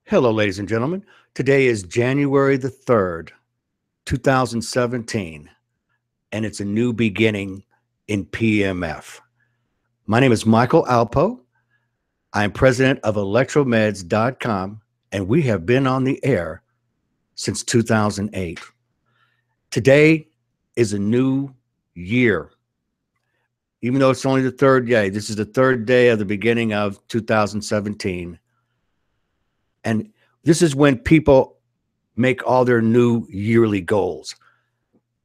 Hello, ladies and gentlemen. Today is January the 3rd, 2017, and it's a new beginning in PEMF. My name is Michael Alpo. I'm president of ElectroMeds.com, and we have been on the air since 2008. Today is a new year. Even though it's only the third day, this is the third day of the beginning of 2017. And this is when people make all their new yearly goals.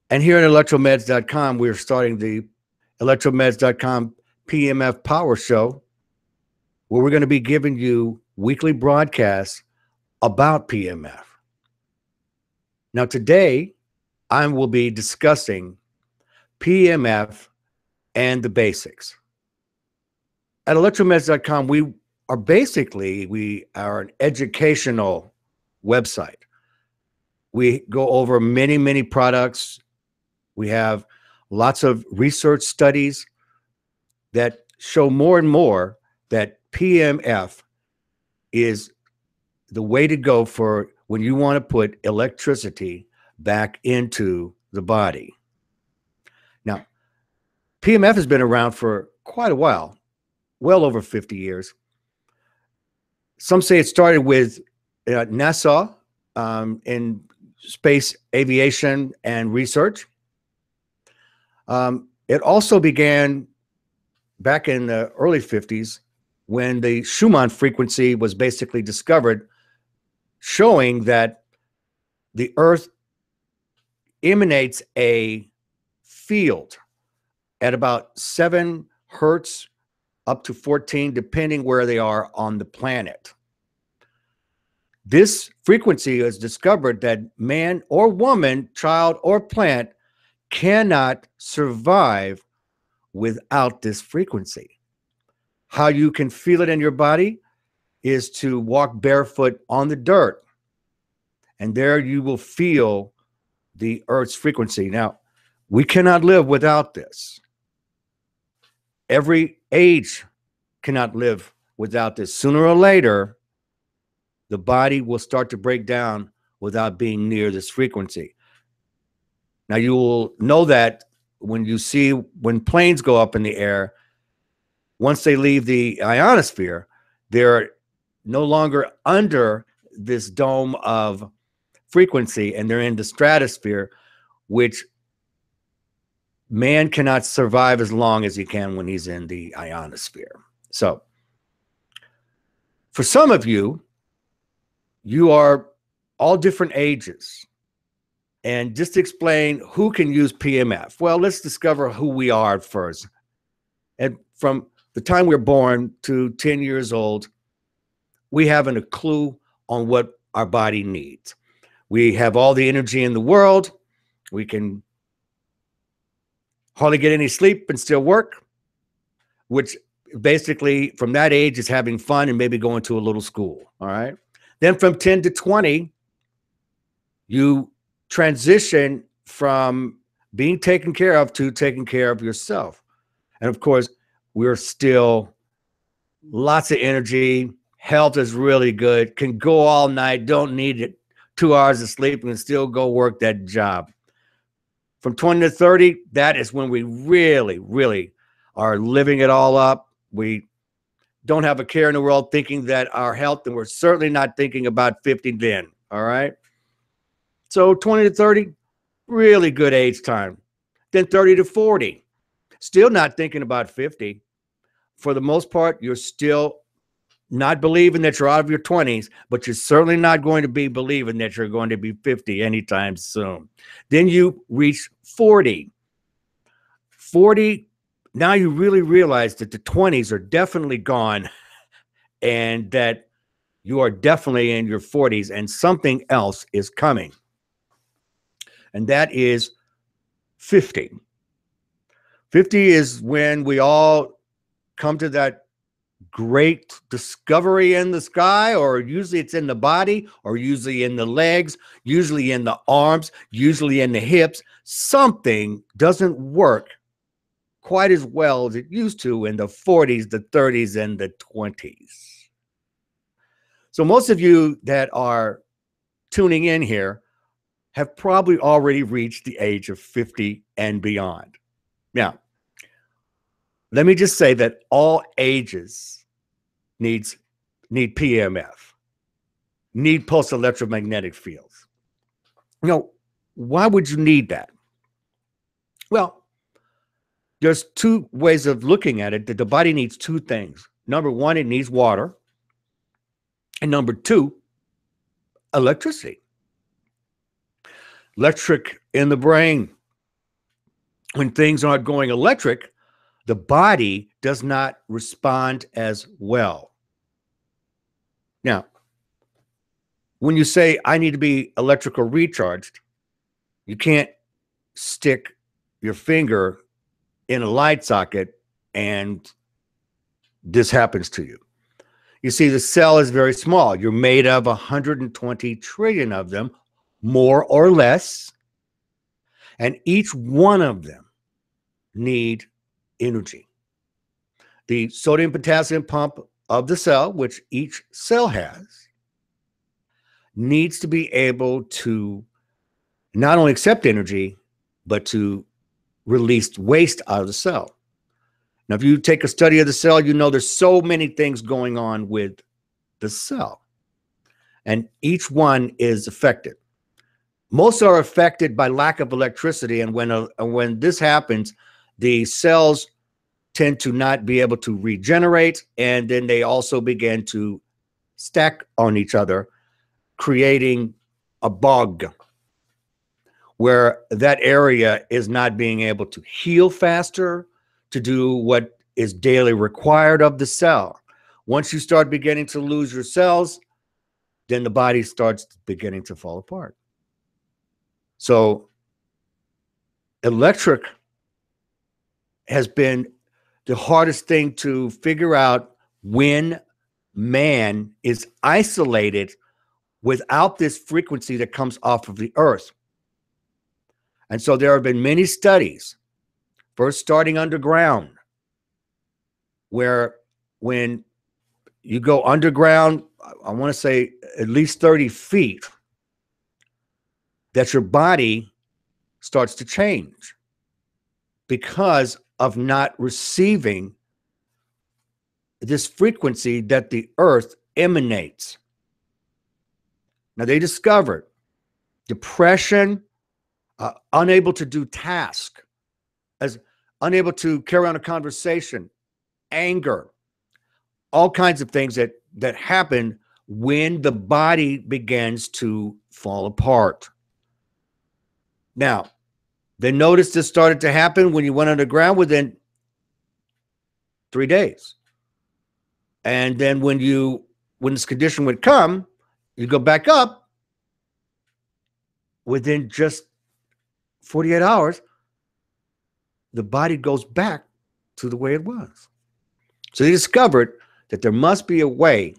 And here at ElectroMeds.com, we're starting the ElectroMeds.com PEMF Power Show, where we're going to be giving you weekly broadcasts about PEMF. Now, today, I will be discussing PEMF and the basics. At ElectroMeds.com, we are an educational website. We go over many, many products. We have lots of research studies that show more and more that PEMF is the way to go for when you want to put electricity back into the body. Now, PEMF has been around for quite a while, well over 50 years. Some say it started with NASA in space aviation and research. It also began back in the early 50s when the Schumann frequency was basically discovered, showing that the Earth emanates a field at about 7 hertz up to 14, depending where they are on the planet. This frequency is discovered that man or woman, child or plant cannot survive without this frequency. How you can feel it in your body is to walk barefoot on the dirt, and there you will feel the Earth's frequency. Now, we cannot live without this. Every age cannot live without this. Sooner or later, the body will start to break down without being near this frequency. Now, you will know that when planes go up in the air, once they leave the ionosphere, they're no longer under this dome of frequency, and they're in the stratosphere, which man cannot survive as long as he can when he's in the ionosphere. So, for some of you, you are all different ages. And just to explain who can use PEMF, well, let's discover who we are first. And from the time we're born to 10 years old, we haven't a clue on what our body needs. We have all the energy in the world. We can hardly get any sleep and still work, which basically from that age is having fun and maybe going to a little school, all right? Then from 10 to 20, you transition from being taken care of to taking care of yourself. And of course, we're still lots of energy. Health is really good. Can go all night. Don't need it. 2 hours of sleep and still go work that job. From 20 to 30, that is when we really, really are living it all up. We don't have a care in the world thinking that our health, and we're certainly not thinking about 50 then, all right? So 20 to 30, really good age time. Then 30 to 40, still not thinking about 50. For the most part, you're still not believing that you're out of your 20s, but you're certainly not going to be believing that you're going to be 50 anytime soon. Then you reach 40. 40, now you really realize that the 20s are definitely gone and that you are definitely in your 40s and something else is coming. And that is 50. 50 is when we all come to that great discovery in the sky, or usually it's in the body, or usually in the legs, usually in the arms, usually in the hips. Something doesn't work quite as well as it used to in the 40s, the 30s, and the 20s. So most of you that are tuning in here have probably already reached the age of 50 and beyond. Now, let me just say that all ages need PEMF, need pulse electromagnetic fields. Why would you need that? Well, there's two ways of looking at it, that the body needs two things. Number one, it needs water. And number two, electricity. Electric in the brain. When things aren't going electric, the body does not respond as well. Now, when you say, I need to be electrical recharged, you can't stick your finger in a light socket and this happens to you. You see, the cell is very small. You're made of 120 trillion of them, more or less, and each one of them need energy. The sodium potassium pump of the cell, which each cell has, needs to be able to not only accept energy, but to release waste out of the cell. Now, if you take a study of the cell, you know there's so many things going on with the cell, and each one is affected. Most are affected by lack of electricity, and when this happens, the cells tend to not be able to regenerate, and then they also begin to stack on each other, creating a bug where that area is not being able to heal faster, to do what is daily required of the cell. Once you start beginning to lose your cells, then the body starts beginning to fall apart. So electric has been the hardest thing to figure out when man is isolated without this frequency that comes off of the earth. And so there have been many studies, first starting underground, where when you go underground, I want to say at least 30 feet, that your body starts to change because of not receiving this frequency that the earth emanates. Now, they discovered depression, unable to do tasks, as unable to carry on a conversation, anger, all kinds of things that happen when the body begins to fall apart. Now, they noticed this started to happen when you went underground within 3 days. And then when this condition would come, you go back up within just 48 hours, the body goes back to the way it was. So they discovered that there must be a way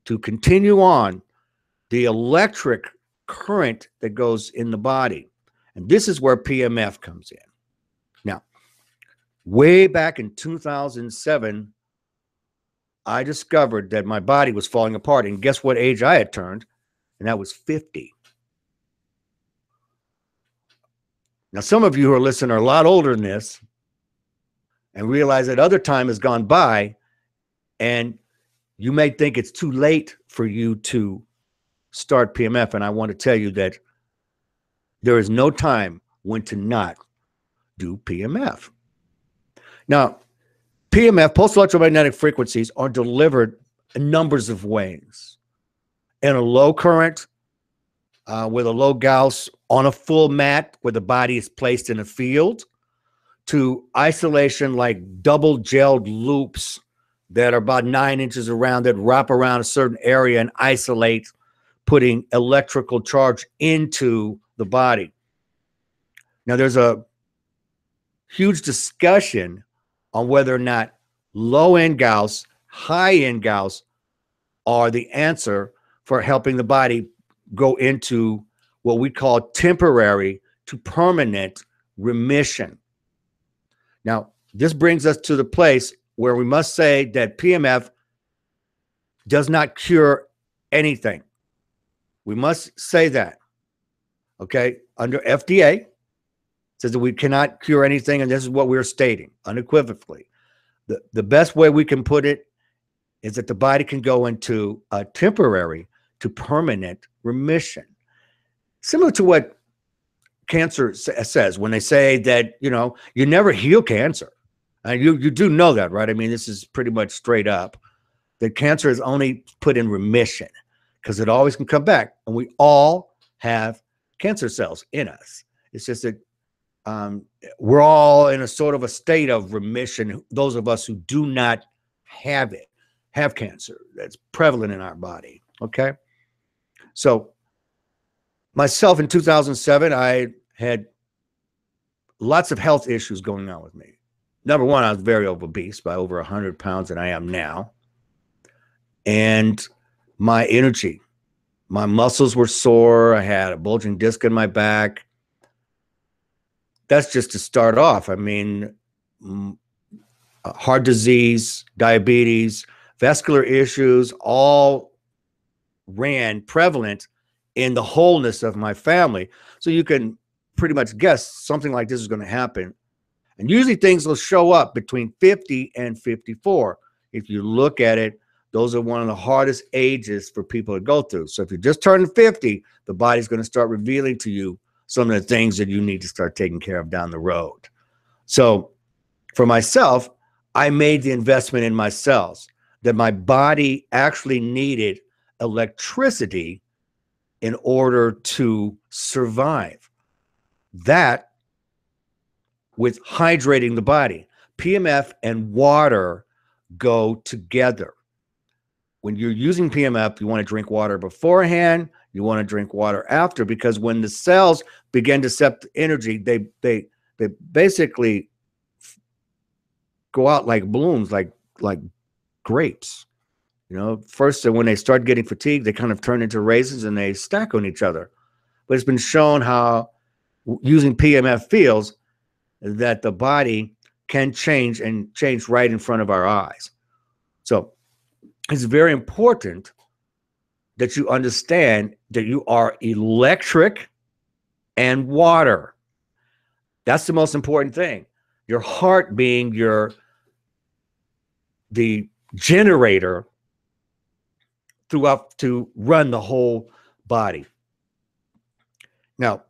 to continue on the electric current that goes in the body. And this is where PEMF comes in. Now, way back in 2007, I discovered that my body was falling apart. And guess what age I had turned? And that was 50. Now, some of you who are listening are a lot older than this and realize that other time has gone by, and you may think it's too late for you to start PEMF. And I want to tell you that there is no time when to not do PEMF. Now, PEMF, pulse electromagnetic frequencies, are delivered in numbers of ways. In a low current, with a low Gauss, on a full mat where the body is placed in a field, to isolation like double gelled loops that are about 9 inches around, that wrap around a certain area and isolate, putting electrical charge into the body. Now, there's a huge discussion on whether or not low-end Gauss, high-end Gauss are the answer for helping the body go into what we call temporary to permanent remission. Now, this brings us to the place where we must say that PEMF does not cure anything. We must say that. Okay. Under FDA, says that we cannot cure anything, and this is what we're stating unequivocally. The best way we can put it is that the body can go into a temporary to permanent remission. Similar to what cancer says when they say that, you never heal cancer. And you do know that, right? I mean, this is pretty much straight up that cancer is only put in remission because it always can come back. And we all have cancer cells in us. It's just that we're all in a sort of a state of remission. Those of us who do not have cancer that's prevalent in our body. Okay. So myself in 2007, I had lots of health issues going on with me. Number one, I was very obese by over 100 pounds than I am now. And my energy, my muscles were sore. I had a bulging disc in my back. That's just to start off. I mean, heart disease, diabetes, vascular issues, all ran prevalent in the wholeness of my family. So you can pretty much guess something like this is going to happen. And usually things will show up between 50 and 54. If you look at it, those are one of the hardest ages for people to go through. So if you're just turning 50, the body's going to start revealing to you some of the things that you need to start taking care of down the road. So for myself, I made the investment in my cells that my body actually needed electricity in order to survive. That with hydrating the body. PEMF and water go together. When you're using PEMF, you want to drink water beforehand. You want to drink water after, because when the cells begin to accept energy, they basically go out like balloons, like grapes. First, when they start getting fatigued, they kind of turn into raisins and they stack on each other. But it's been shown how using PEMF feels that the body can change right in front of our eyes. So it's very important that you understand that you are electric and water. That's the most important thing. Your heart being the generator throughout to run the whole body. Now,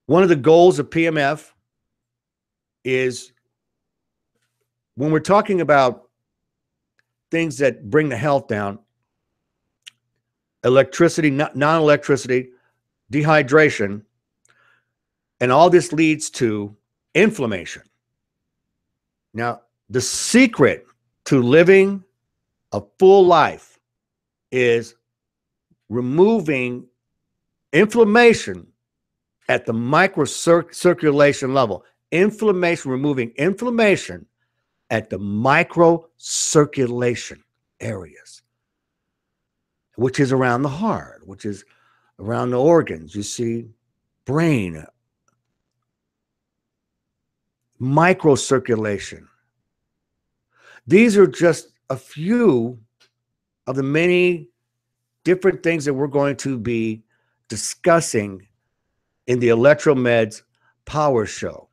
one of the goals of PEMF is when we're talking about things that bring the health down, electricity, non-electricity, dehydration, and all this leads to inflammation. Now, the secret to living a full life is removing inflammation at the microcirculation level. Removing inflammation at the microcirculation areas, which is around the heart, which is around the organs. You see, brain, microcirculation. These are just a few of the many different things that we're going to be discussing in the ElectroMeds Power Show,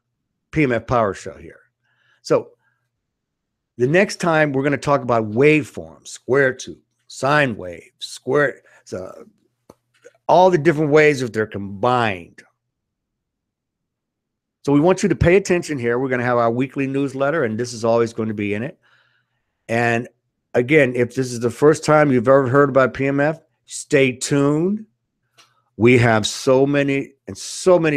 PEMF Power Show here. So the next time we're going to talk about waveforms, square tube, sine wave, square, all the different ways that they're combined. So we want you to pay attention here. We're going to have our weekly newsletter, and this is always going to be in it. And again, if this is the first time you've ever heard about PEMF, stay tuned. We have so many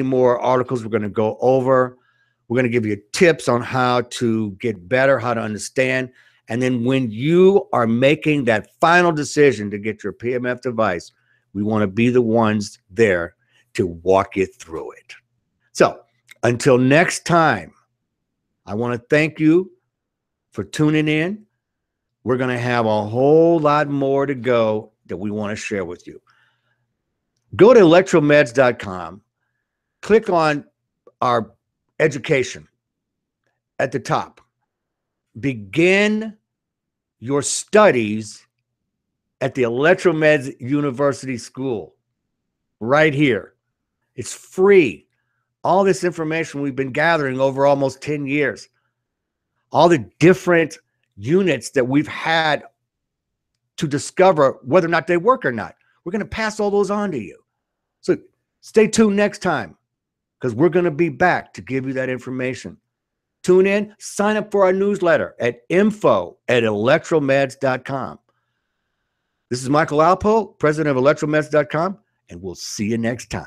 more articles we're going to go over. We're going to give you tips on how to get better, how to understand. And then when you are making that final decision to get your PEMF device, we want to be the ones there to walk you through it. So until next time, I want to thank you for tuning in. We're going to have a whole lot more to go that we want to share with you. Go to ElectroMeds.com, click on our education at the top. Begin your studies at the ElectroMeds University School right here. It's free. All this information we've been gathering over almost 10 years, all the different units that we've had to discover whether or not they work or not. We're going to pass all those on to you. So stay tuned next time, because we're going to be back to give you that information. Tune in, sign up for our newsletter at info@ElectroMeds.com. This is Michael Alpo, president of ElectroMeds.com, and we'll see you next time.